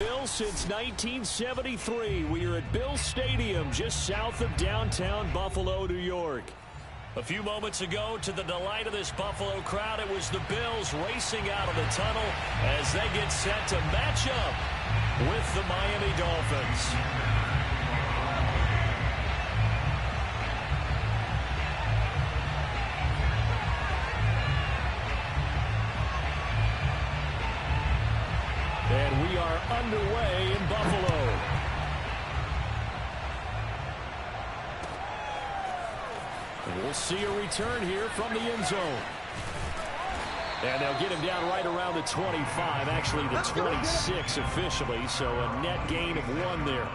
Bills since 1973. We are at Bill Stadium just south of downtown Buffalo, New York. A few moments ago, to the delight of this Buffalo crowd, it was the Bills racing out of the tunnel as they get set to match up with the Miami Dolphins. And we are underway in Buffalo. And we'll see a return here from the end zone. And they'll get him down right around the 25, actually the 26 officially, so a net gain of 1 there.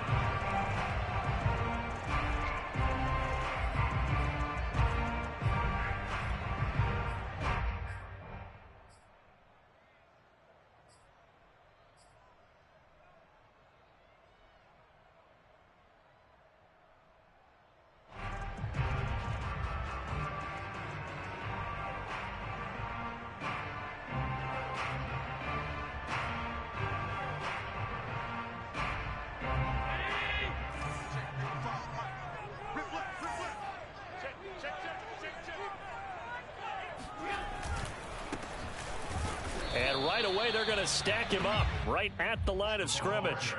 And right away, they're going to stack him up right at the line of scrimmage.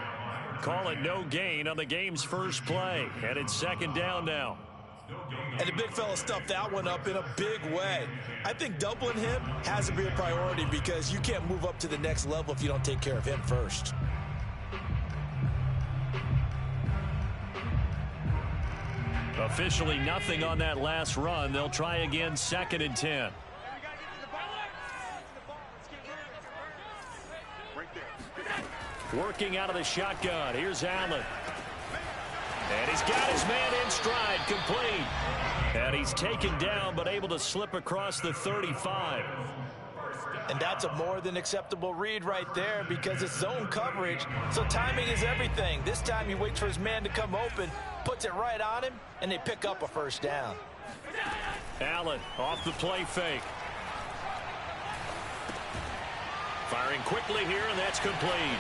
Call it no gain on the game's first play. And it's second down now. And the big fella stuffed that one up in a big way. I think doubling him has to be a priority because you can't move up to the next level if you don't take care of him first. Officially nothing on that last run. They'll try again, 2nd and 10. Working out of the shotgun. Here's Allen. And he's got his man in stride, complete. And he's taken down, but able to slip across the 35. And that's a more than acceptable read right there because it's zone coverage, so timing is everything. This time he waits for his man to come open, puts it right on him, and they pick up a first down. Allen off the play fake. Firing quickly here, and that's complete.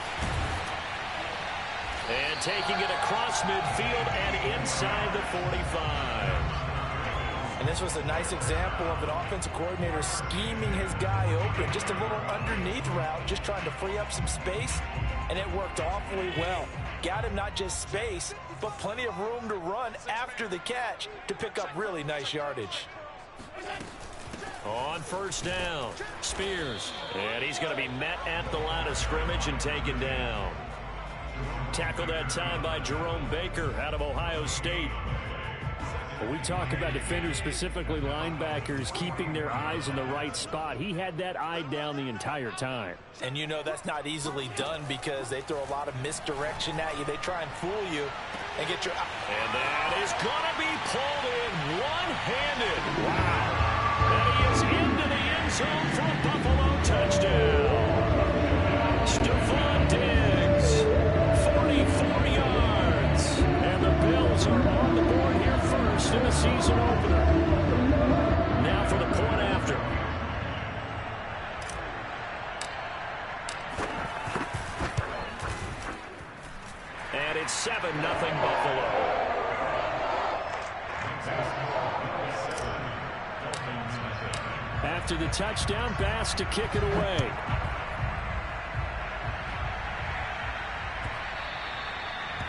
And taking it across midfield and inside the 45. And this was a nice example of an offensive coordinator scheming his guy open. Just a little underneath route, just trying to free up some space, and it worked awfully well. Got him not just space, but plenty of room to run after the catch to pick up really nice yardage. On first down, Spears. And he's going to be met at the line of scrimmage and taken down. Tackled that time by Jerome Baker out of Ohio State. When we talk about defenders, specifically linebackers, keeping their eyes in the right spot, he had that eye down the entire time. And you know that's not easily done because they throw a lot of misdirection at you. They try and fool you and get your... And that is going to be pulled in one-handed. Wow. And he is into the end zone for a Buffalo touchdown. Stephon Diggs, 44 yards. And the Bills are on the board here first in the season opener. Now for the point after. And it's 7-0 Buffalo. After the touchdown, Bass to kick it away.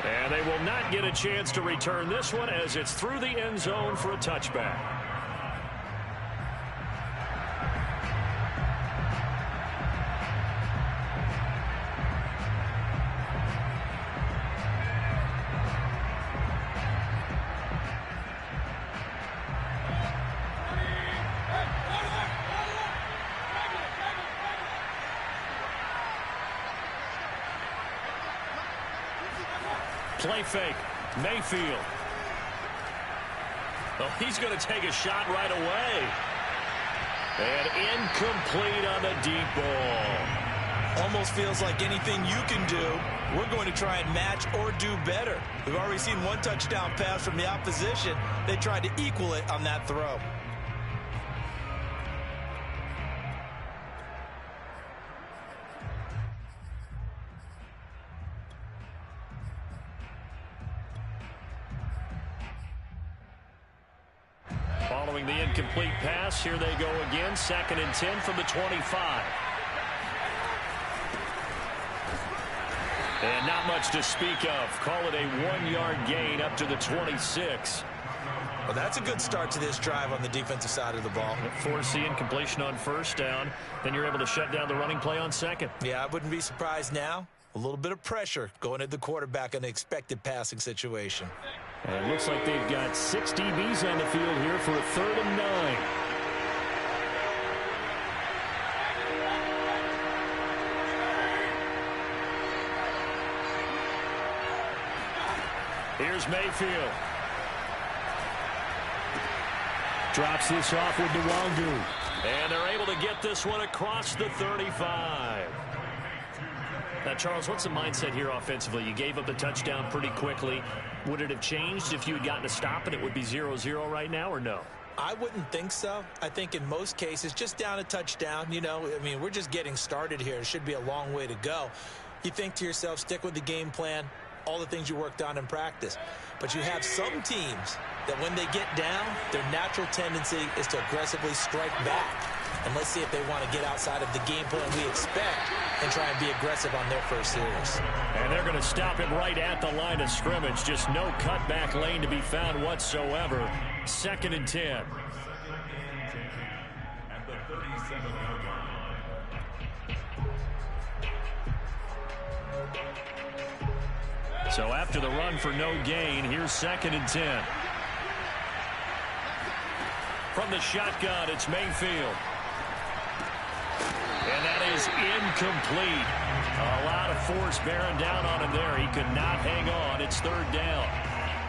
And they will not get a chance to return this one as it's through the end zone for a touchback. Play fake. Mayfield. Well, he's going to take a shot right away. And incomplete on the deep ball. Almost feels like anything you can do, we're going to try and match or do better. We've already seen one touchdown pass from the opposition. They tried to equal it on that throw. following the incomplete pass. Here they go again, 2nd and 10 from the 25. And not much to speak of. Call it a 1-yard gain up to the 26. Well, that's a good start to this drive on the defensive side of the ball. Force the incompletion on 1st down. Then you're able to shut down the running play on 2nd. Yeah, I wouldn't be surprised now. A little bit of pressure going at the quarterback in an expected passing situation. And it looks like they've got 6 DBs on the field here for a 3rd and 9. Here's Mayfield. Drops this off with Nwangu. And they're able to get this one across the 35. Now, Charles, what's the mindset here offensively? You gave up the touchdown pretty quickly. Would it have changed if you had gotten a stop and it would be 0-0 right now, or no? I wouldn't think so. I think in most cases, just down a touchdown, you know, I mean, we're just getting started here. It should be a long way to go. You think to yourself, stick with the game plan, all the things you worked on in practice. But you have some teams that when they get down, their natural tendency is to aggressively strike back. And let's see if they want to get outside of the game plan we expect and try and be aggressive on their first series. And they're going to stop him right at the line of scrimmage. Just no cutback lane to be found whatsoever. 2nd and 10. So after the run for no gain, here's 2nd and 10. From the shotgun, it's Mayfield. And that is incomplete. A lot of force bearing down on him there. He could not hang on. It's 3rd down.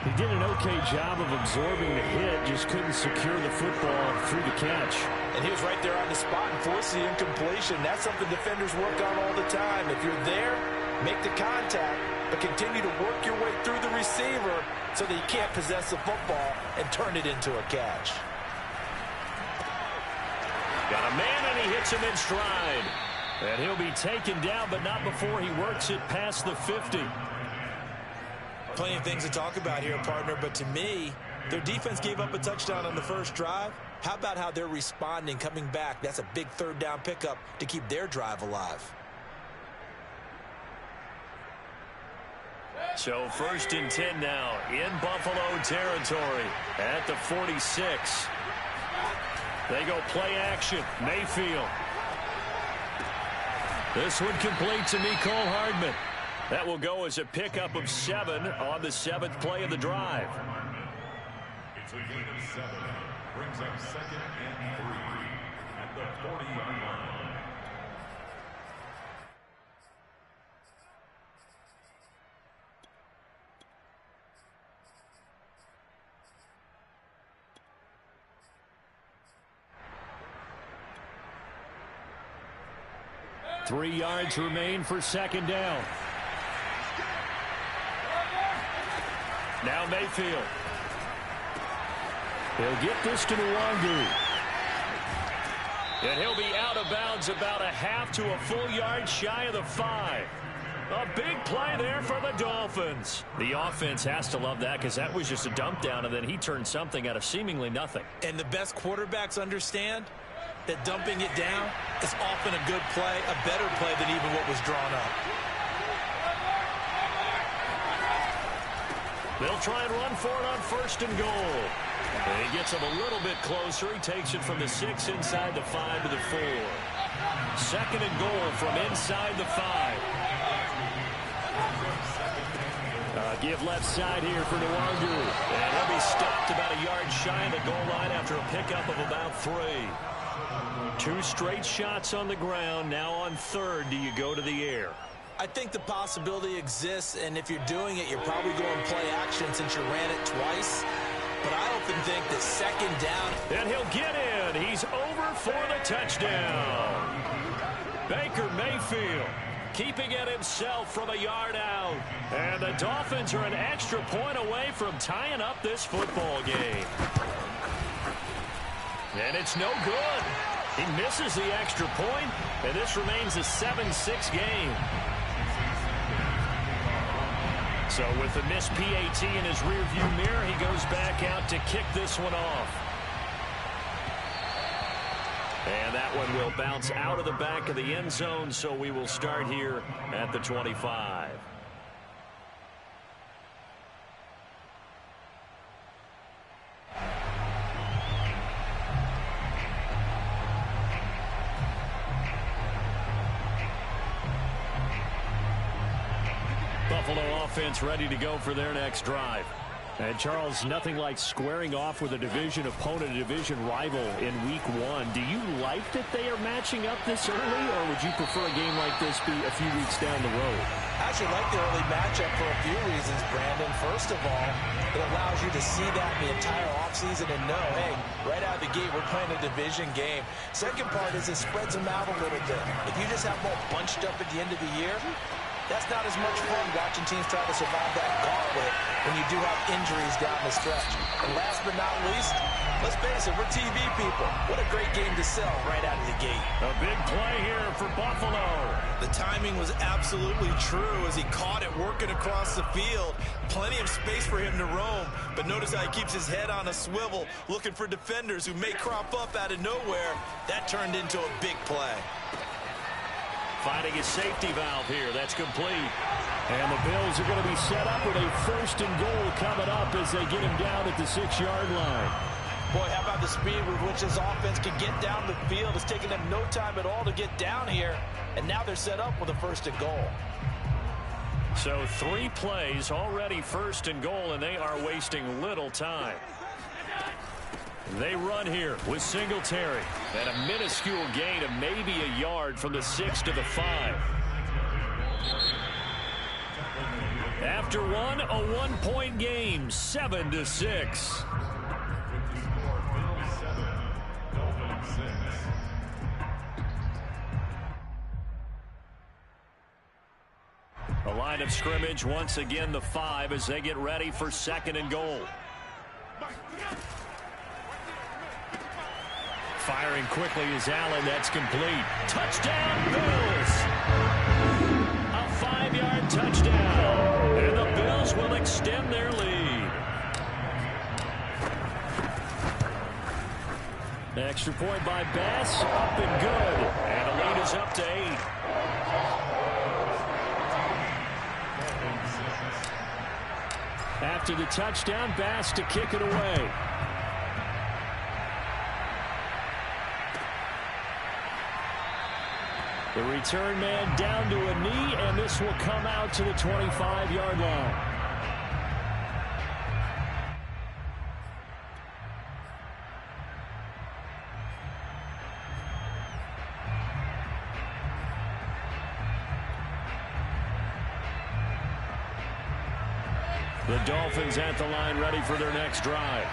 He did an okay job of absorbing the hit, just couldn't secure the football through the catch. And he was right there on the spot and forced the incompletion. That's something defenders work on all the time. If you're there, make the contact, but continue to work your way through the receiver so that you can't possess the football and turn it into a catch. Got a man, and he hits him in stride. And he'll be taken down, but not before he works it past the 50. Plenty of things to talk about here, partner, but to me, their defense gave up a touchdown on the first drive. How about how they're responding, coming back? That's a big 3rd down pickup to keep their drive alive. So 1st and 10 now in Buffalo territory at the 46. They go play action. Mayfield. This one complete to Mecole Hardman. That will go as a pickup of 7 on the 7th play of the drive. It's a gain of 7. Brings up 2nd and 3 at the 40-yard line. Three yards remain for 2nd down. Now Mayfield. He'll get this to Nwangu. And he'll be out of bounds about a half to a full yard shy of the 5. A big play there for the Dolphins. The offense has to love that because that was just a dump down, and then he turned something out of seemingly nothing. And the best quarterbacks understand that dumping it down is often a good play, a better play than even what was drawn up. They'll try and run for it on 1st and goal. And he gets him a little bit closer. He takes it from the 6 inside the 5 to the 4. 2nd and goal from inside the 5. Give left side here for Nwangu. And he'll be stopped about a yard shy of the goal line after a pickup of about 3. 2 straight shots on the ground. Now on 3rd, do you go to the air? I think the possibility exists, and if you're doing it, you're probably going play action since you ran it twice. But I often think that 2nd down. And he'll get in. He's over for the touchdown. Baker Mayfield keeping it himself from a yard out. And the Dolphins are an extra point away from tying up this football game. And it's no good. He misses the extra point, and this remains a 7-6 game. So with the missed PAT in his rearview mirror, he goes back out to kick this one off. And that one will bounce out of the back of the end zone, so we will start here at the 25. Buffalo offense ready to go for their next drive. And Charles, nothing like squaring off with a division opponent, a division rival in week 1. Do you like that they are matching up this early, or would you prefer a game like this be a few weeks down the road? I actually like the early matchup for a few reasons, Brandon. First of all, it allows you to see that the entire offseason and know, hey, right out of the gate, we're playing a division game. Second part is it spreads them out a little bit. If you just have them all bunched up at the end of the year, that's not as much fun watching teams try to survive that gauntlet when you do have injuries down the stretch. And last but not least, let's face it, we're TV people. What a great game to sell right out of the gate. A big play here for Buffalo. The timing was absolutely true as he caught it working across the field. Plenty of space for him to roam, but notice how he keeps his head on a swivel looking for defenders who may crop up out of nowhere. That turned into a big play. Finding his safety valve here. That's complete. And the Bills are going to be set up with a 1st and goal coming up as they get him down at the 6-yard line. Boy, how about the speed with which this offense can get down the field? It's taken them no time at all to get down here. And now they're set up with a 1st and goal. So 3 plays already 1st and goal, and they are wasting little time. They run here with Singletary. And a minuscule gain of maybe a yard from the 6 to the 5. After one, a 1-point game, 7-6. The line of scrimmage, once again the 5 as they get ready for 2nd and goal. Firing quickly is Allen. That's complete. Touchdown, Bills! A 5-yard touchdown. And the Bills will extend their lead. Extra point by Bass. Up and good. And the lead is up to 8. After the touchdown, Bass to kick it away. The return man down to a knee, and this will come out to the 25-yard line. The Dolphins at the line ready for their next drive.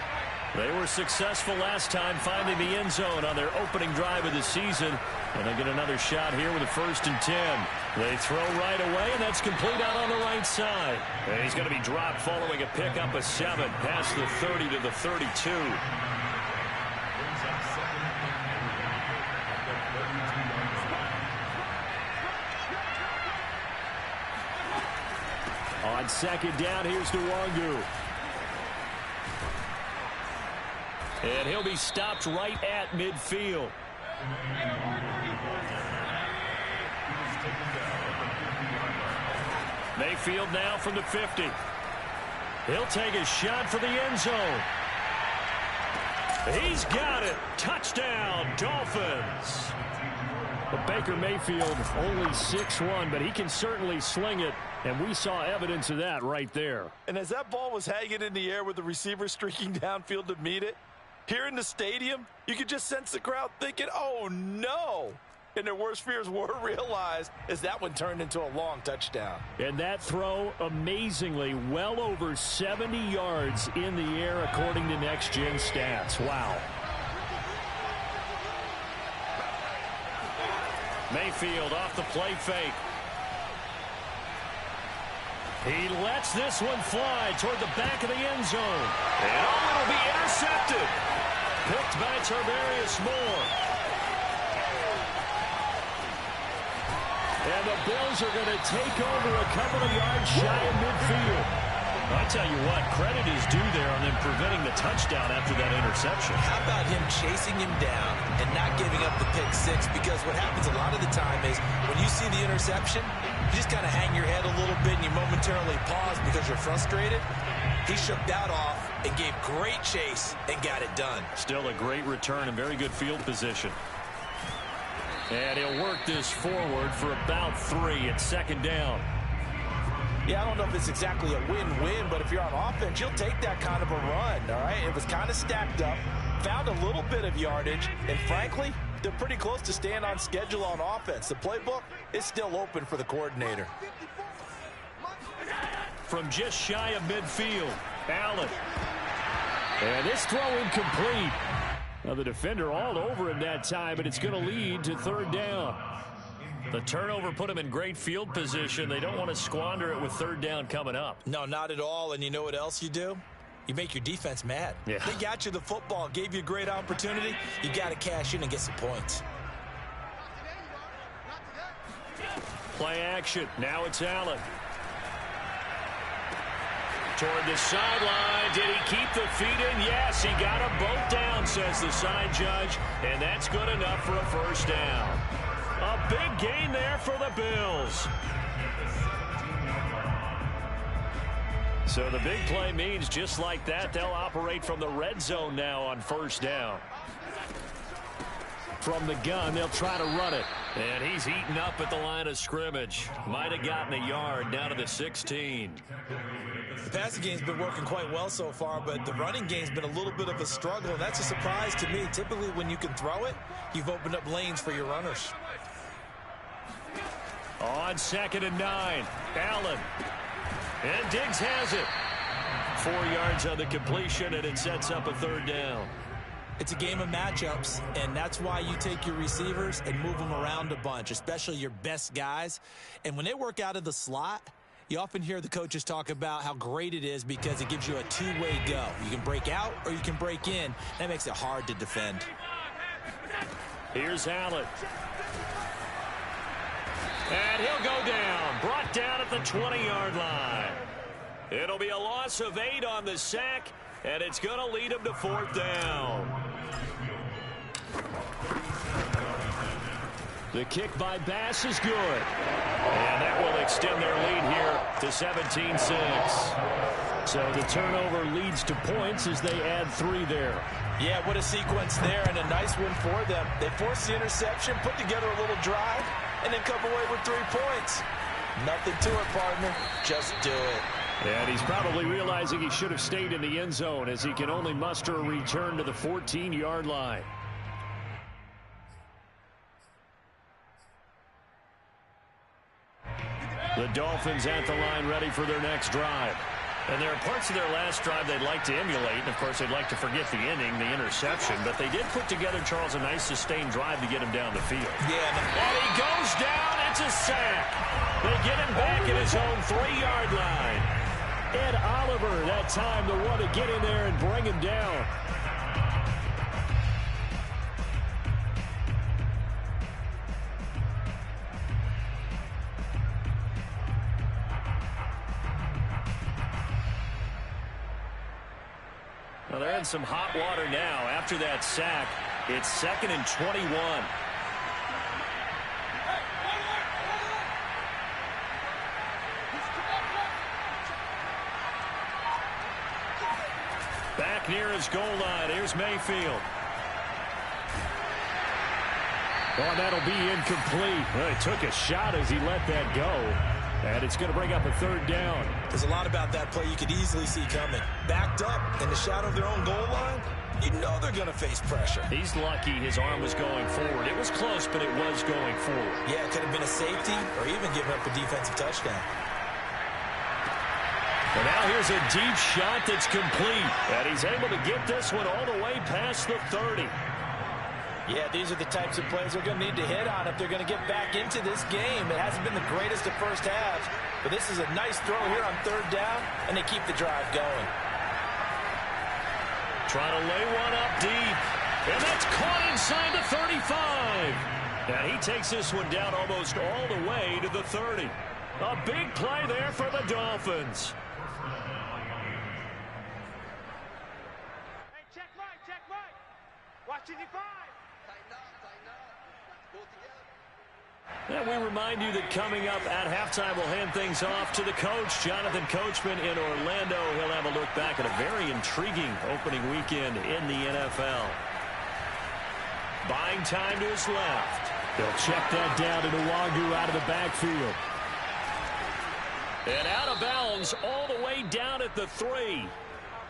They were successful last time finding the end zone on their opening drive of the season. And they get another shot here with a 1st and 10. They throw right away, and that's complete out on the right side. And he's going to be dropped following a pickup of 7 past the 30 to the 32. On 2nd down, here's Nwangu. And he'll be stopped right at midfield. Mayfield now from the 50. He'll take a shot for the end zone. He's got it. Touchdown, Dolphins. But Baker Mayfield only 6'1", but he can certainly sling it, and we saw evidence of that right there. And as that ball was hanging in the air with the receiver streaking downfield to meet it, here in the stadium, you could just sense the crowd thinking, oh, no. And their worst fears were realized as that one turned into a long touchdown. And that throw, amazingly, well over 70 yards in the air, according to Next Gen Stats. Wow. Mayfield off the play fake. He lets this one fly toward the back of the end zone. And it'll be intercepted. Picked by Tarvarius Moore. And the Bills are going to take over a couple of yards shy of midfield. I tell you what, credit is due there on them preventing the touchdown after that interception. How about him chasing him down and not giving up the pick six? Because what happens a lot of the time is when you see the interception, you just kind of hang your head a little bit and you momentarily pause because you're frustrated. He shook that off and gave great chase and got it done. Still a great return and very good field position. And he'll work this forward for about 3 at second down. Yeah, I don't know if it's exactly a win-win, but if you're on offense, you'll take that kind of a run, all right? It was kind of stacked up, found a little bit of yardage, and frankly, they're pretty close to staying on schedule on offense. The playbook is still open for the coordinator. From just shy of midfield, Allen. And this throw incomplete. Now the defender all over him that time, but it's going to lead to third down. The turnover put him in great field position. They don't want to squander it with third down coming up. No, not at all. And you know what else you do? You make your defense mad. Yeah. They got you the football, gave you a great opportunity. You got to cash in and get some points. Play action. Now it's Allen. Toward the sideline. Did he keep the feet in? Yes, he got them both down, says the side judge. And that's good enough for a first down. A big gain there for the Bills. So the big play means just like that, they'll operate from the red zone now on first down. From the gun, they'll try to run it. And he's eaten up at the line of scrimmage. Might have gotten a yard down to the 16. The passing game's been working quite well so far, but the running game's been a little bit of a struggle, and that's a surprise to me. Typically, when you can throw it, you've opened up lanes for your runners. On 2nd and 9, Allen. And Diggs has it. 4 yards on the completion, and it sets up a third down. It's a game of matchups, and that's why you take your receivers and move them around a bunch, especially your best guys. And when they work out of the slot, you often hear the coaches talk about how great it is because it gives you a two-way go. You can break out or you can break in. That makes it hard to defend. Here's Allen. And he'll go down. Brought down at the 20-yard line. It'll be a loss of 8 on the sack, and it's going to lead him to fourth down. The kick by Bass is good. And that will extend their lead here to 17-6. So the turnover leads to points as they add 3 there. Yeah, what a sequence there, and a nice one for them. They forced the interception, put together a little drive, and then come away with 3 points. Nothing to it, partner. Just do it. And he's probably realizing he should have stayed in the end zone as he can only muster a return to the 14-yard line. The Dolphins at the line ready for their next drive. And there are parts of their last drive they'd like to emulate. And, of course, they'd like to forget the inning, the interception. But they did put together, Charles, a nice sustained drive to get him down the field. Yeah. And he goes down. It's a sack. They get him back at his own 3-yard line. Ed Oliver, that time, the one to get in there and bring him down. Well, they're in some hot water now. After that sack, it's 2nd and 21. Back near his goal line. Here's Mayfield. Oh, that'll be incomplete. Well, he took a shot as he let that go. And it's going to bring up a third down. There's a lot about that play you could easily see coming. Backed up in the shadow of their own goal line, you know they're going to face pressure. He's lucky his arm was going forward. It was close, but it was going forward. Yeah, it could have been a safety or even given up a defensive touchdown. And now here's a deep shot that's complete. And he's able to get this one all the way past the 30. Yeah, these are the types of plays they're going to need to hit on if they're going to get back into this game. It hasn't been the greatest of first halves, but this is a nice throw here on third down, and they keep the drive going. Try to lay one up deep, and that's caught inside the 35. And he takes this one down almost all the way to the 30. A big play there for the Dolphins. And we remind you that coming up at halftime, we'll hand things off to the coach, Jonathan Coachman in Orlando. He'll have a look back at a very intriguing opening weekend in the NFL. Buying time to his left. They'll check that down to Nwangu out of the backfield. And out of bounds all the way down at the 3.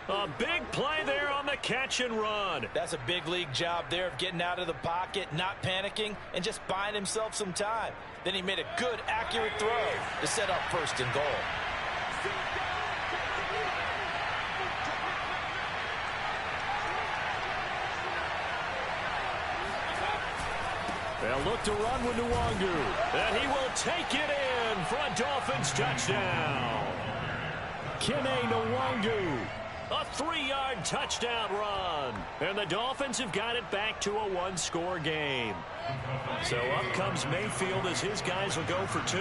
A big play there on the catch and run. That's a big league job there of getting out of the pocket, not panicking, and just buying himself some time. Then he made a good, accurate throw to set up first and goal. They'll look to run with Nwangu, and he will take it in for a Dolphins touchdown. Kene Nwangu. A 3-yard touchdown run. And the Dolphins have got it back to a 1-score game. So up comes Mayfield as his guys will go for 2.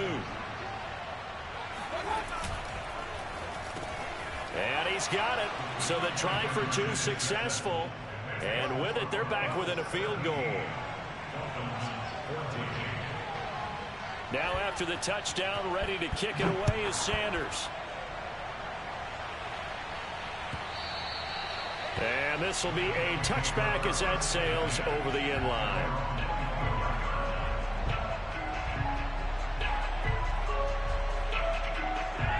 And he's got it. So the try for 2 successful. And with it, they're back within a field goal. Now after the touchdown, ready to kick it away is Sanders. And this will be a touchback as that sails over the end line.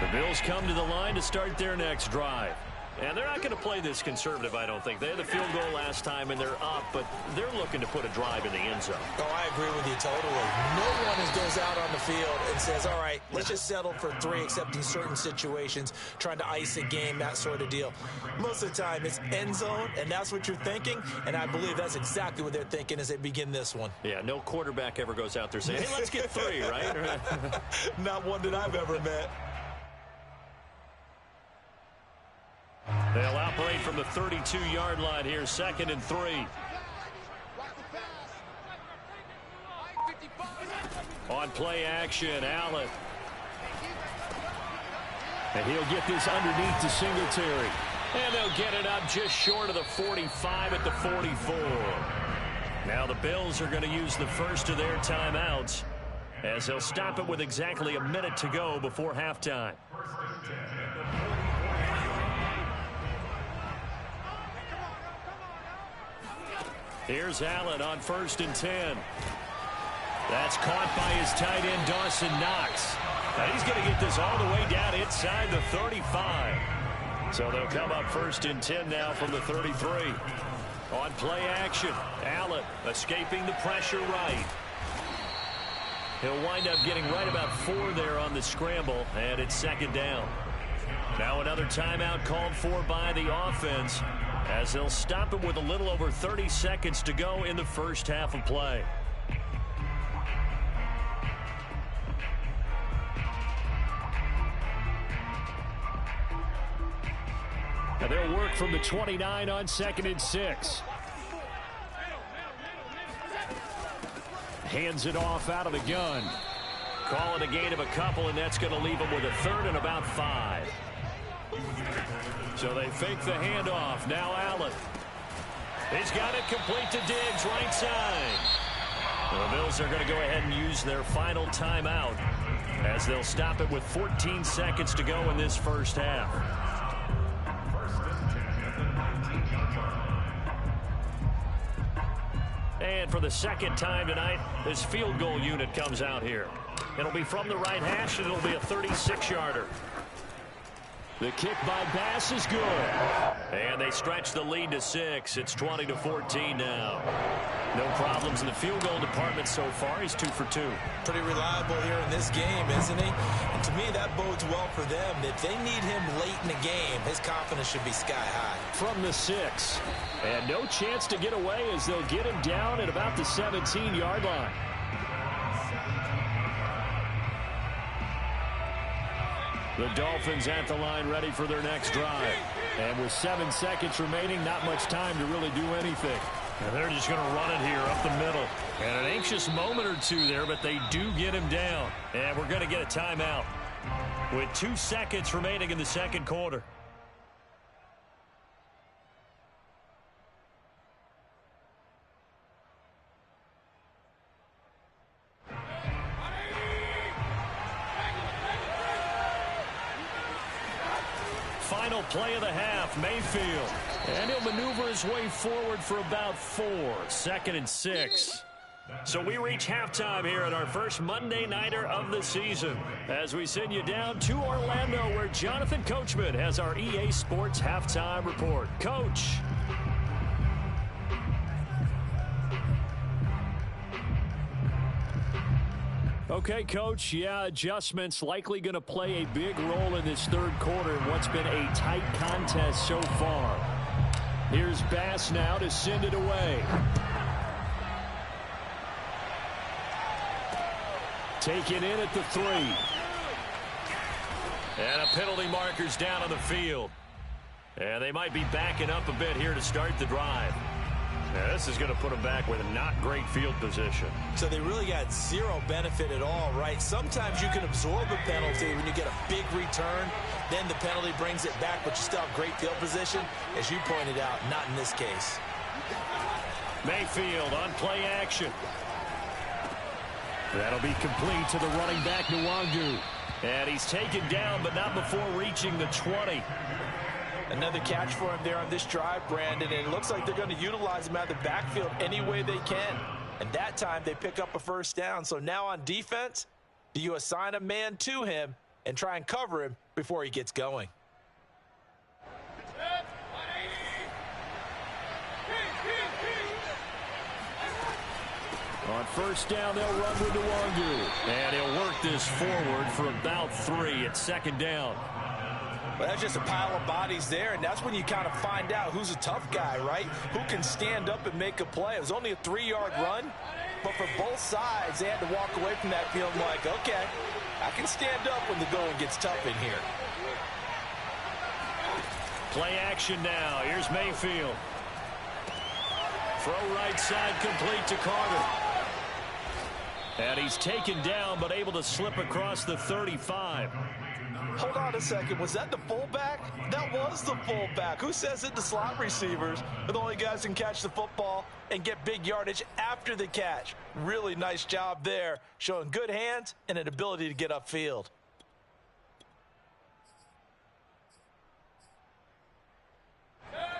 The Bills come to the line to start their next drive. And they're not going to play this conservative, I don't think. They had the field goal last time, and they're up, but they're looking to put a drive in the end zone. Oh, I agree with you totally. No one goes out on the field and says, all right, let's just settle for 3, except in certain situations, trying to ice a game, that sort of deal. Most of the time, it's end zone, and that's what you're thinking, and I believe that's exactly what they're thinking as they begin this one. Yeah, no quarterback ever goes out there saying, hey, let's get 3, right? Not one that I've ever met. They'll operate from the 32-yard line here, 2nd and 3. On play action, Allen. And he'll get this underneath to Singletary. And they'll get it up just short of the 45 at the 44. Now the Bills are going to use the first of their timeouts as they'll stop it with exactly a minute to go before halftime. Here's Allen on 1st and 10. That's caught by his tight end, Dawson Knox. Now he's going to get this all the way down inside the 35. So they'll come up 1st and 10 now from the 33. On play action, Allen escaping the pressure right. He'll wind up getting right about 4 there on the scramble, and it's 2nd down. Now another timeout called for by the offense, as they'll stop it with a little over 30 seconds to go in the first half of play. And they'll work from the 29 on 2nd and 6. Hands it off out of the gun. Call it a gain of a couple, and that's going to leave them with a 3rd and about 5. So they fake the handoff. Now Allen. He's got it complete to Diggs, right side. The Bills are going to go ahead and use their final timeout as they'll stop it with 14 seconds to go in this first half. And for the 2nd time tonight, this field goal unit comes out here. It'll be from the right hash, and it'll be a 36-yarder. The kick by Bass is good. And they stretch the lead to 6. It's 20-14 now. No problems in the field goal department so far. He's 2 for 2. Pretty reliable here in this game, isn't he? And to me, that bodes well for them. If they need him late in the game, his confidence should be sky high. From the 6. And no chance to get away as they'll get him down at about the 17-yard line. The Dolphins at the line ready for their next drive. And with 7 seconds remaining, not much time to really do anything. And they're just going to run it here up the middle. And an anxious moment or 2 there, but they do get him down. And we're going to get a timeout with 2 seconds remaining in the 2nd quarter. final play of the half. Mayfield. And he'll maneuver his way forward for about 4. 2nd and 6. So we reach halftime here at our first Monday Nighter of the season as we send you down to Orlando where Jonathan Coachman has our EA Sports Halftime Report. Coach. Okay, Coach, yeah, adjustments likely going to play a big role in this third quarter in what's been a tight contest so far. Here's Bass now to send it away. Taken in at the 3. And a penalty marker's down on the field. And they might be backing up a bit here to start the drive. Now, this is going to put them back with not great field position. So they really got zero benefit at all, right? Sometimes you can absorb a penalty when you get a big return. Then the penalty brings it back, but you still have great field position. As you pointed out, not in this case. Mayfield on play action. That'll be complete to the running back, Nwangu. And he's taken down, but not before reaching the 20. Another catch for him there on this drive, Brandon, and it looks like they're going to utilize him out of the backfield any way they can. And that time they pick up a first down. So now on defense, do you assign a man to him and try and cover him before he gets going? On first down, they'll run with Nwangu. And he'll work this forward for about 3 at 2nd down. Well, that's just a pile of bodies there, and that's when you kind of find out who's a tough guy, right? Who can stand up and make a play. It was only a 3-yard run, but for both sides, they had to walk away from that feeling like, okay, I can stand up when the going gets tough in here. Play action now. Here's Mayfield. Throw right side complete to Carter. And he's taken down, but able to slip across the 35. Hold on a second. Was that the fullback? That was the fullback. Who says it? The slot receivers are the only guys who can catch the football and get big yardage after the catch. Really nice job there, showing good hands and an ability to get upfield.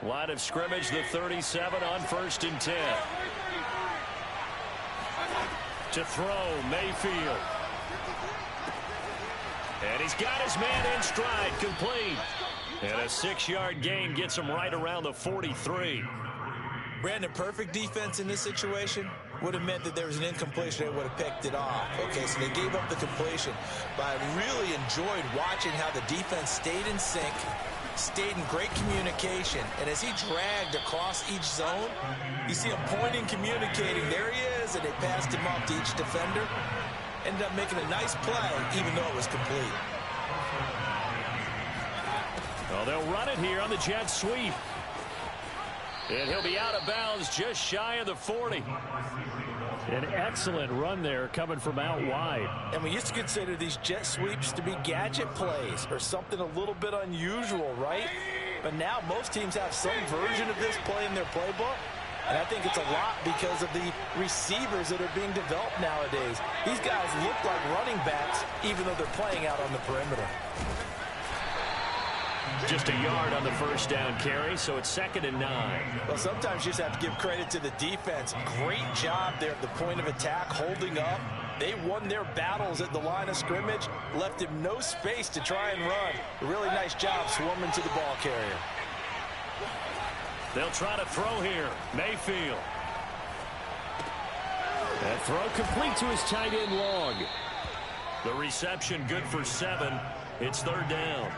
Line of scrimmage, the 37 on 1st and 10. To throw, Mayfield. And he's got his man in stride, complete. And a 6-yard gain gets him right around the 43. Brandon, perfect defense in this situation would have meant that there was an incompletion. They would have picked it off. Okay, so they gave up the completion. But I really enjoyed watching how the defense stayed in sync, stayed in great communication. And as he dragged across each zone, you see him pointing, communicating. There he is, and they passed him off to each defender. Ended up making a nice play, even though it was complete. Well, they'll run it here on the jet sweep. And he'll be out of bounds just shy of the 40. An excellent run there coming from out wide. And we used to consider these jet sweeps to be gadget plays or something a little bit unusual, right? But now most teams have some version of this play in their playbook. And I think it's a lot because of the receivers that are being developed nowadays. These guys look like running backs, even though they're playing out on the perimeter. Just a yard on the first down carry, so it's 2nd and 9. Well, sometimes you just have to give credit to the defense. Great job there at the point of attack, holding up. They won their battles at the line of scrimmage, left him no space to try and run. A really nice job swarming to the ball carrier. They'll try to throw here. Mayfield. That throw complete to his tight end Long. The reception good for 7. It's 3rd down.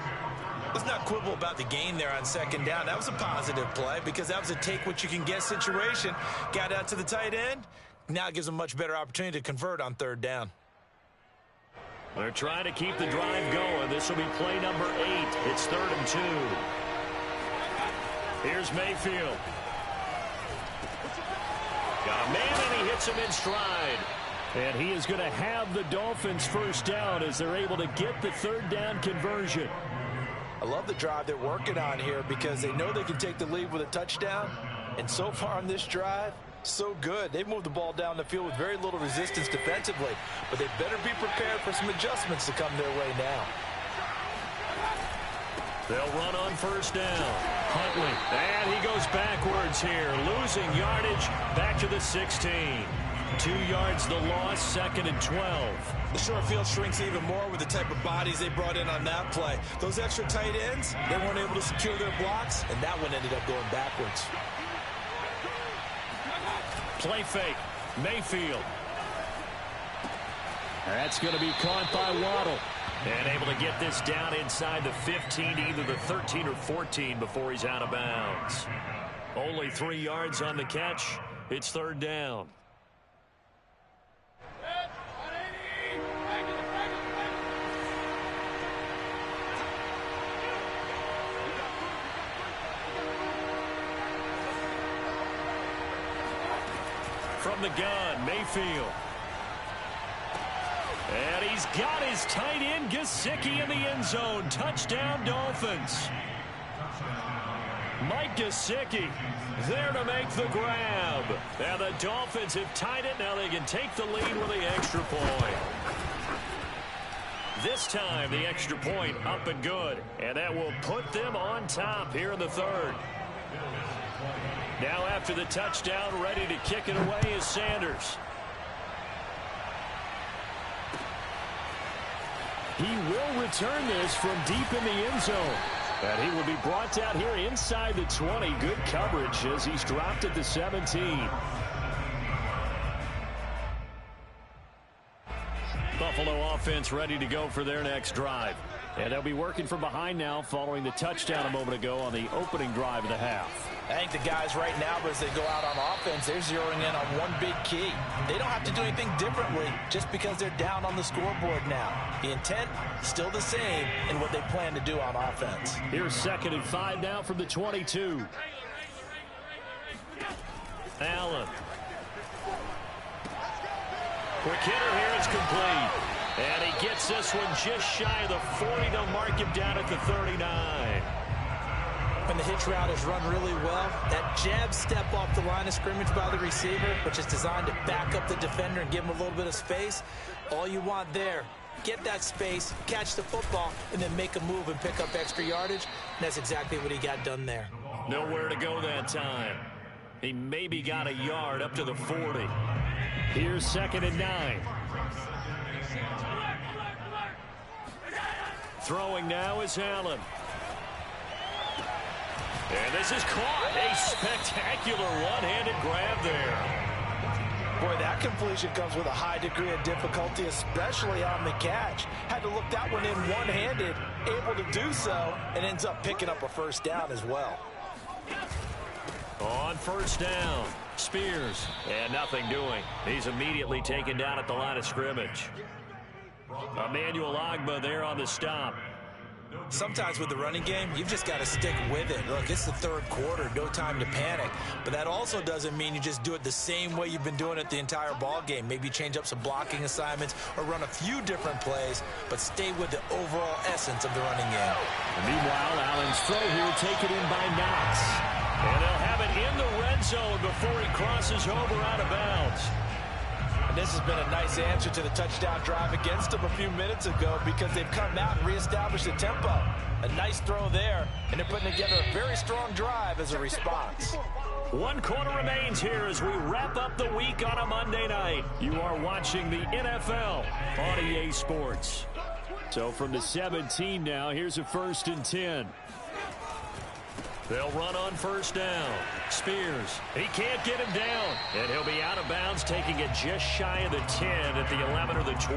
Let's not quibble about the gain there on 2nd down. That was a positive play because that was a take-what-you-can-get situation. Got out to the tight end. Now it gives them a much better opportunity to convert on 3rd down. They're trying to keep the drive going. This will be play number 8. It's 3rd and 2. Here's Mayfield. Got a man, and he hits him in stride. And he is going to have the Dolphins first down as they're able to get the 3rd down conversion. I love the drive they're working on here because they know they can take the lead with a touchdown. And so far on this drive, so good. They've moved the ball down the field with very little resistance defensively. But they better be prepared for some adjustments to come their way now. They'll run on first down. Huntley, and he goes backwards here, losing yardage back to the 16. 2 yards the loss, 2nd and 12. The short field shrinks even more with the type of bodies they brought in on that play. Those extra tight ends, they weren't able to secure their blocks, and that one ended up going backwards. Play fake, Mayfield. That's going to be caught by Waddle. And able to get this down inside the 15 to either the 13 or 14 before he's out of bounds. Only 3 yards on the catch. It's 3rd down. From the gun, Mayfield. And he's got his tight end, Gesicki, in the end zone. Touchdown, Dolphins. Mike Gesicki there to make the grab. And the Dolphins have tied it. Now they can take the lead with the extra point. This time, the extra point up and good. And that will put them on top here in the 3rd. Now after the touchdown, ready to kick it away is Sanders. He will return this from deep in the end zone. And he will be brought down here inside the 20. Good coverage as he's dropped at the 17. Buffalo offense ready to go for their next drive. And they'll be working from behind now following the touchdown a moment ago on the opening drive of the half. I think the guys right now, as they go out on offense, they're zeroing in on one big key. They don't have to do anything differently just because they're down on the scoreboard now. The intent, still the same in what they plan to do on offense. Here's 2nd and 5 now from the 22. Allen. Quick hitter here is complete. And he gets this one just shy of the 40. They'll mark him down at the 39. When the hitch route is run really well, that jab step off the line of scrimmage by the receiver, which is designed to back up the defender and give him a little bit of space, all you want there, get that space, catch the football, and then make a move and pick up extra yardage. And that's exactly what he got done there. Nowhere to go that time. He maybe got a yard up to the 40. Here's 2nd and 9. Throwing now is Allen. And this is caught. A spectacular one-handed grab there. Boy, that completion comes with a high degree of difficulty, especially on the catch. Had to look that one in one-handed, able to do so, and ends up picking up a first down as well. On first down, Spears. And nothing doing. He's immediately taken down at the line of scrimmage. Emmanuel Ogbah there on the stop. Sometimes with the running game, you've just got to stick with it. Look, it's the 3rd quarter, no time to panic. But that also doesn't mean you just do it the same way you've been doing it the entire ball game. Maybe change up some blocking assignments or run a few different plays, but stay with the overall essence of the running game. And meanwhile, Allen's throw here taken in by Knox. And they'll have it in the red zone before he crosses over out of bounds. This has been a nice answer to the touchdown drive against them a few minutes ago because they've come out and reestablished the tempo. A nice throw there, and they're putting together a very strong drive as a response. 1 quarter remains here as we wrap up the week on a Monday night. You are watching the NFL on EA Sports. So from the 17 now, here's a 1st and 10. They'll run on first down. Spears, he can't get him down. And he'll be out of bounds, taking it just shy of the 10 at the 11 or the 12.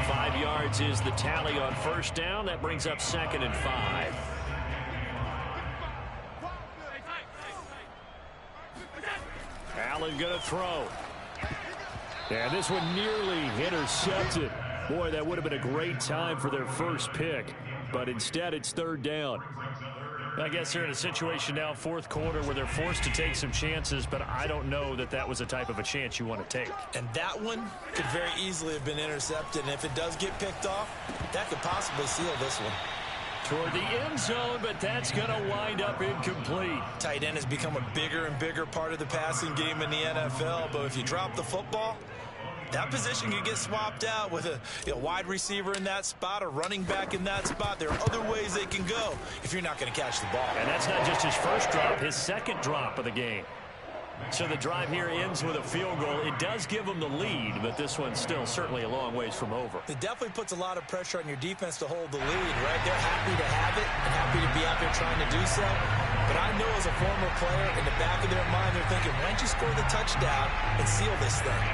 5 yards is the tally on first down. That brings up 2nd and 5. Allen going to throw. And this one nearly intercepted. Boy, that would have been a great time for their first pick. But instead, it's 3rd down. I guess they're in a situation now, 4th quarter, where they're forced to take some chances, but I don't know that that was the type of a chance you want to take. And that one could very easily have been intercepted, and if it does get picked off, that could possibly seal this one. Toward the end zone, but that's going to wind up incomplete. Tight end has become a bigger and bigger part of the passing game in the NFL, but if you drop the football, that position can get swapped out with a wide receiver in that spot, a running back in that spot. There are other ways they can go if you're not going to catch the ball. And that's not just his first drop, his second drop of the game. So the drive here ends with a field goal. It does give them the lead, but this one's still certainly a long ways from over. It definitely puts a lot of pressure on your defense to hold the lead, right? They're happy to have it and happy to be out there trying to do so. But I know as a former player, in the back of their mind, they're thinking, why don't you score the touchdown and seal this thing?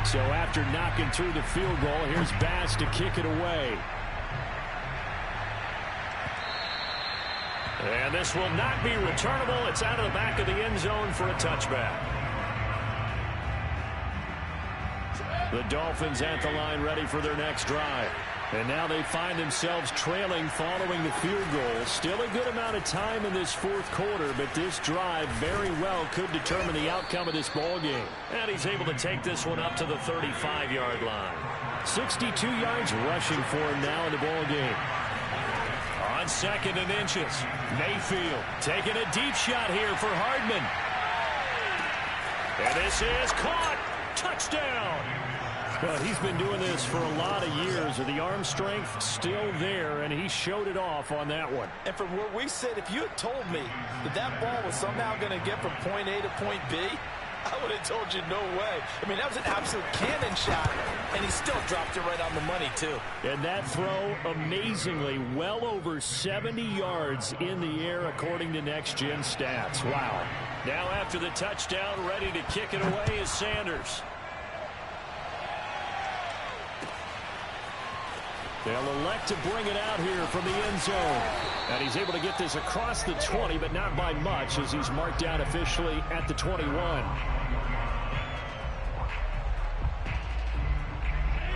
So after knocking through the field goal, here's Bass to kick it away. And this will not be returnable. It's out of the back of the end zone for a touchback. The Dolphins at the line ready for their next drive. And now they find themselves trailing following the field goal. Still a good amount of time in this fourth quarter, but this drive very well could determine the outcome of this ball game. And he's able to take this one up to the 35-yard line. 62 yards rushing for him now in the ball game. On 2nd and inches, Mayfield taking a deep shot here for Hardman. And this is caught. Touchdown. Well, he's been doing this for a lot of years. The arm strength still there, and he showed it off on that one. And from where we sit, if you had told me that that ball was somehow going to get from point A to point B, I would have told you no way. I mean, that was an absolute cannon shot, and he still dropped it right on the money, too. And that throw, amazingly, well over 70 yards in the air, according to Next Gen Stats. Wow. Now after the touchdown, ready to kick it away is Sanders. They'll elect to bring it out here from the end zone. And he's able to get this across the 20, but not by much, as he's marked down officially at the 21.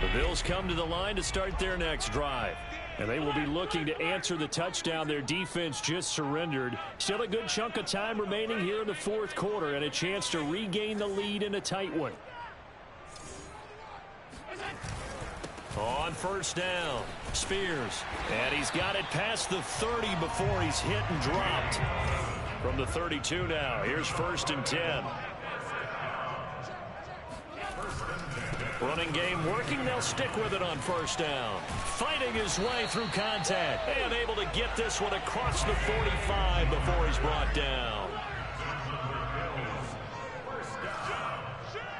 The Bills come to the line to start their next drive. And they will be looking to answer the touchdown their defense just surrendered. Still a good chunk of time remaining here in the fourth quarter, and a chance to regain the lead in a tight one. On first down, Spears. And he's got it past the 30 before he's hit and dropped. From the 32 now, here's 1st and 10. Running game working, they'll stick with it on first down. Fighting his way through contact. And able to get this one across the 45 before he's brought down.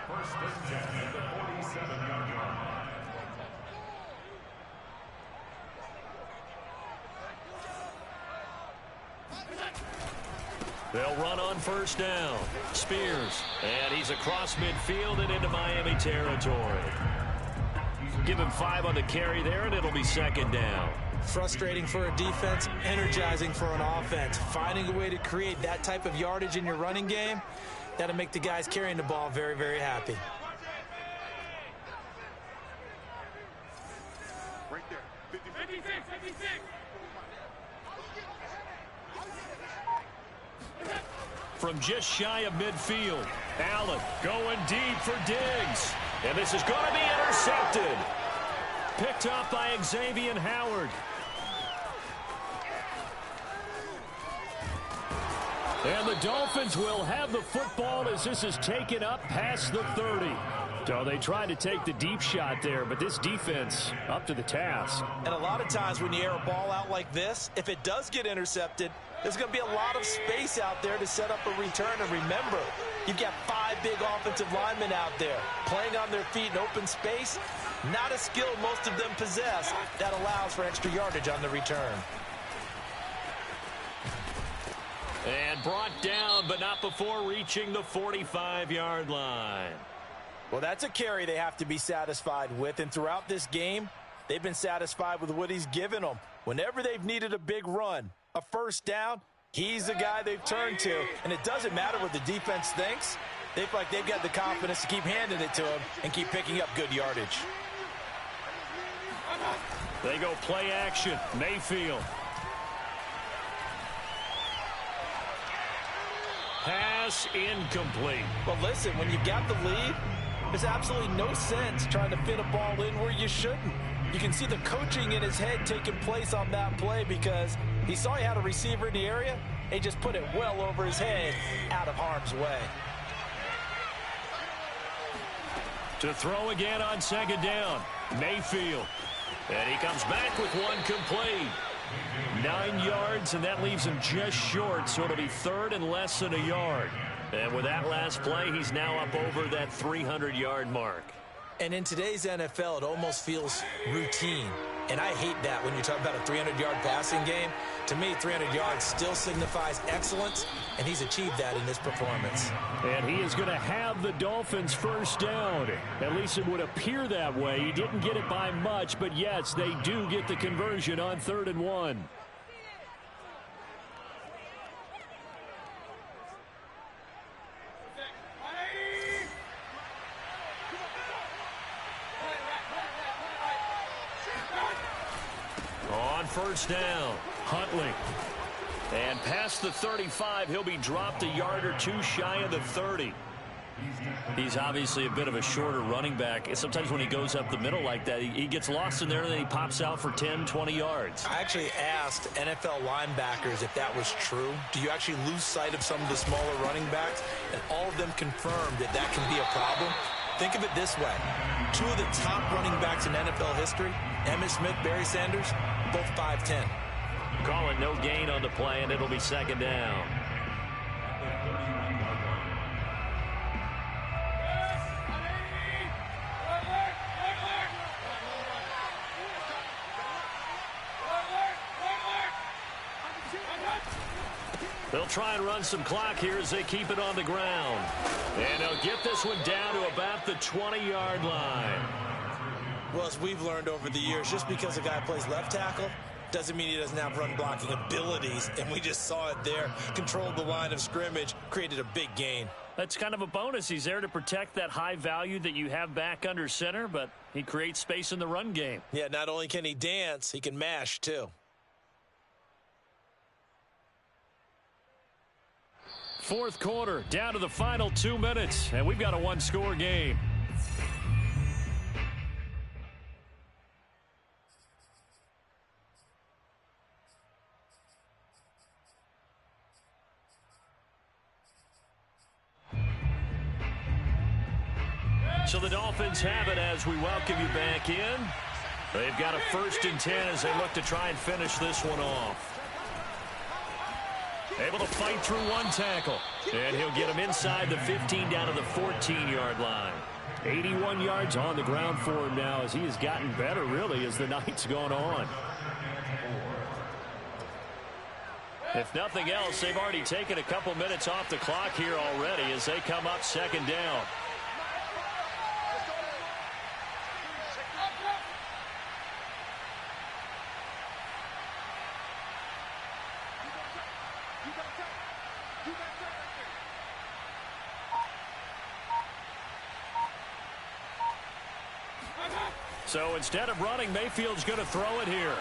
First and 10 at the 47-yard line. They'll run on first down. Spears. And he's across midfield and into Miami territory. Give him 5 on the carry there, and it'll be 2nd down. Frustrating for a defense, energizing for an offense. Finding a way to create that type of yardage in your running game, that'll make the guys carrying the ball very, very happy. Right there. 56, 56. From just shy of midfield, Allen going deep for Diggs. And this is going to be intercepted. Picked up by Xavier Howard. And the Dolphins will have the football as this is taken up past the 30. So they tried to take the deep shot there, but this defense up to the task. And a lot of times when you air a ball out like this, if it does get intercepted, there's going to be a lot of space out there to set up a return. And remember, you've got 5 big offensive linemen out there playing on their feet in open space. Not a skill most of them possess that allows for extra yardage on the return. And brought down, but not before reaching the 45-yard line. Well, that's a carry they have to be satisfied with. And throughout this game, they've been satisfied with what he's given them. Whenever they've needed a big run, a first down, he's the guy they've turned to. And it doesn't matter what the defense thinks. They feel like they've got the confidence to keep handing it to him and keep picking up good yardage. They go play action. Mayfield. Pass incomplete. Well, listen, when you've got the lead, there's absolutely no sense trying to fit a ball in where you shouldn't. You can see the coaching in his head taking place on that play because he saw he had a receiver in the area and he just put it well over his head out of harm's way. To throw again on second down, Mayfield. And he comes back with one complete. 9 yards, and that leaves him just short, so it'll be third and less than a yard. And with that last play, he's now up over that 300-yard mark. And in today's NFL, it almost feels routine. And I hate that when you talk about a 300-yard passing game. To me, 300 yards still signifies excellence, and he's achieved that in this performance. And he is going to have the Dolphins first down. At least it would appear that way. He didn't get it by much, but yes, they do get the conversion on 3rd and 1. On first down, Huntley. And past the 35, he'll be dropped a yard or two shy of the 30. He's obviously a bit of a shorter running back. Sometimes when he goes up the middle like that, he gets lost in there and then he pops out for 10, 20 yards. I actually asked NFL linebackers if that was true. Do you actually lose sight of some of the smaller running backs? And all of them confirmed that that can be a problem. Think of it this way. 2 of the top running backs in NFL history, Emmitt Smith, Barry Sanders, both 5'10". Call it no gain on the play, and it'll be second down. They'll try and run some clock here as they keep it on the ground. And they'll get this one down to about the 20-yard line. Well, as we've learned over the years, just because a guy plays left tackle doesn't mean he doesn't have run-blocking abilities, and we just saw it there. Controlled the line of scrimmage, created a big gain. That's kind of a bonus. He's there to protect that high value that you have back under center, but he creates space in the run game. Yeah, not only can he dance, he can mash, too. Fourth quarter, down to the final 2 minutes, and we've got a one-score game. So the Dolphins have it as we welcome you back in. They've got a 1st and 10 as they look to try and finish this one off. Able to fight through one tackle. And he'll get him inside the 15 down to the 14-yard line. 81 yards on the ground for him now as he has gotten better, really, as the night's gone on. If nothing else, they've already taken a couple minutes off the clock here already as they come up second down. So instead of running, Mayfield's going to throw it here.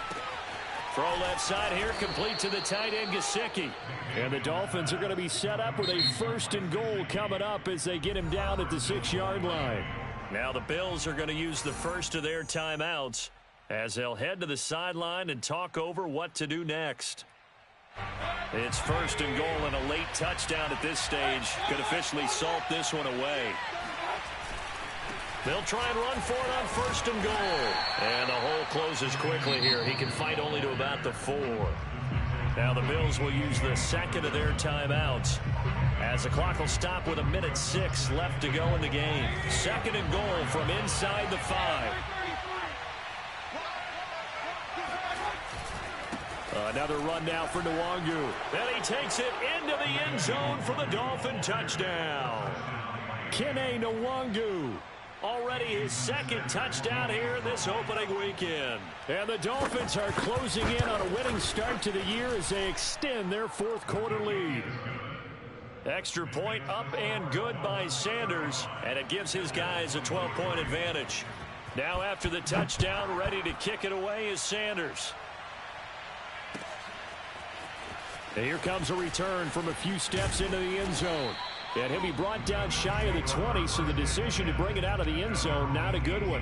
Throw left side here, complete to the tight end, Gesicki. And the Dolphins are going to be set up with a 1st and goal coming up as they get him down at the 6-yard line. Now the Bills are going to use the first of their timeouts as they'll head to the sideline and talk over what to do next. It's 1st and goal and a late touchdown at this stage could officially salt this one away. They'll try and run for it on 1st and goal. And the hole closes quickly here. He can fight only to about the 4. Now the Bills will use the second of their timeouts as the clock will stop with 1:06 left to go in the game. 2nd and goal from inside the 5. Another run now for Nwangu. And he takes it into the end zone for the Dolphin touchdown. Kene Nwangu. Already his 2nd touchdown here this opening weekend. And the Dolphins are closing in on a winning start to the year as they extend their 4th quarter lead. Extra point up and good by Sanders, and it gives his guys a 12-point advantage. Now after the touchdown, ready to kick it away is Sanders. And here comes a return from a few steps into the end zone. And he'll be brought down shy of the 20, so the decision to bring it out of the end zone, not a good one.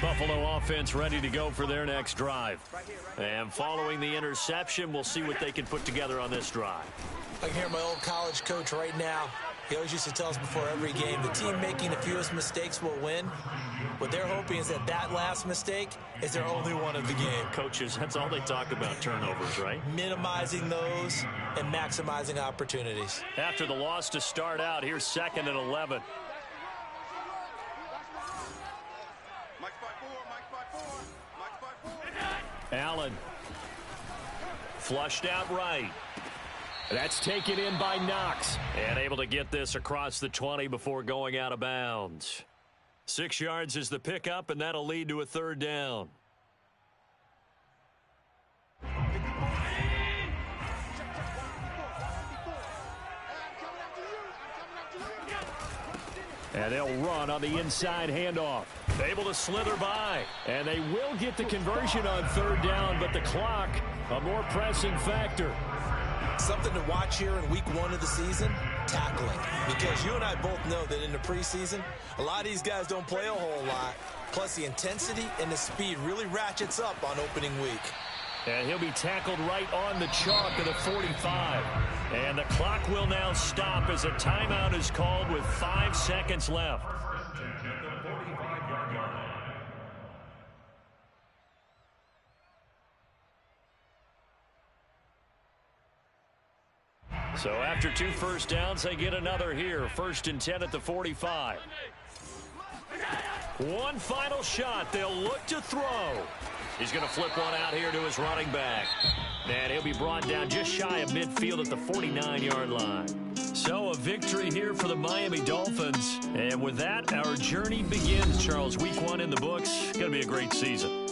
The Buffalo offense ready to go for their next drive. And following the interception, we'll see what they can put together on this drive. I can hear my old college coach right now. He always used to tell us before every game, the team making the fewest mistakes will win. What they're hoping is that that last mistake is their only one of the game. Coaches, that's all they talk about, turnovers, right? Minimizing those and maximizing opportunities. After the loss to start out, here's 2nd and 11. Allen. Flushed out right. That's taken in by Knox. And able to get this across the 20 before going out of bounds. 6 yards is the pickup, and that'll lead to a 3rd down. And they'll run on the inside handoff. Able to slither by. And they will get the conversion on 3rd down, but the clock, a more pressing factor. Something to watch here in week 1 of the season, tackling. Because you and I both know that in the preseason, a lot of these guys don't play a whole lot. Plus the intensity and the speed really ratchets up on opening week. And he'll be tackled right on the chalk of the 45. And the clock will now stop as a timeout is called with 5 seconds left. So after 2 first downs, they get another here. 1st and 10 at the 45. One final shot. They'll look to throw. He's going to flip one out here to his running back. And he'll be brought down just shy of midfield at the 49-yard line. So a victory here for the Miami Dolphins. And with that, our journey begins, Charles. Week 1 in the books. Going to be a great season.